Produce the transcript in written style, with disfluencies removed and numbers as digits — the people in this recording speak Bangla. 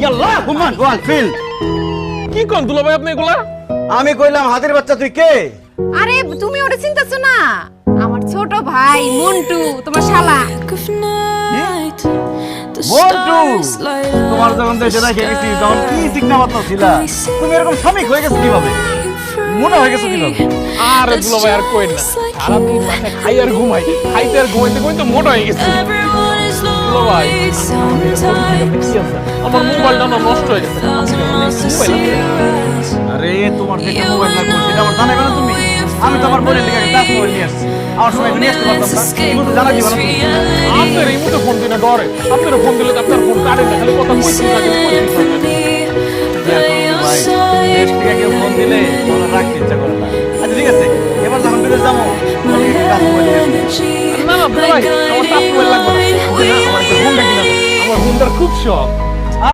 ইয়াল্লাহ হুমান ওয়াল ফিল। কি কোন দুলা ভাই আপনি এগুলা? আমি কইলাম হাতির বাচ্চা তুই কে? আরে তুমি ওটা চিন্তাছো না, আমার ছোট ভাই মন্টু, তোমার শালা। বলটু, তোমার যখন দেশে রেখে গেছি তখন কি চিকনা বাচ্চা ছিলা, তুমি এরকম স্বামী হয়ে গেছো কিভাবে, মোটা হয়ে গেছো কিভাবে? আরে দুলা ভাই আর কইন না, সারাদিন মাঠে খাই আর ঘুমাই, খাইতে আর ঘুমাইতে ঘুমাইতে মোটা হয়ে গেছি। দুলা ভাই আমার মোবাইলটা না নষ্ট হয়ে গেছে। আরে তোমার যেটা মোবাইল লাগবে সেটা আমার জানাবে না তুমি? আমি তো আমার বোনের লিগে একটা মোবাইল নিয়ে আসছি, আমার সময় নিয়ে আসতে পারতাম না, কিন্তু জানা দিবা না তুমি? আপনার এই মুহূর্তে ফোন দিলে ডরে, আপনার ফোন দিলে তো আপনার ফোন কাটে না, খালি কথা কইতে থাকে ভাই দেশ থেকে কেউ ফোন দিলে ওরা রাখতে ইচ্ছা করে না। আচ্ছা ঠিক আছে, এবার যখন বিদেশ যাবো না না দুলা ভাই আমার টাচ মোবাইল লাগবে না, আমার একটা ফোনটা কিনা দাও, আমার ফোনটার খুব শখ।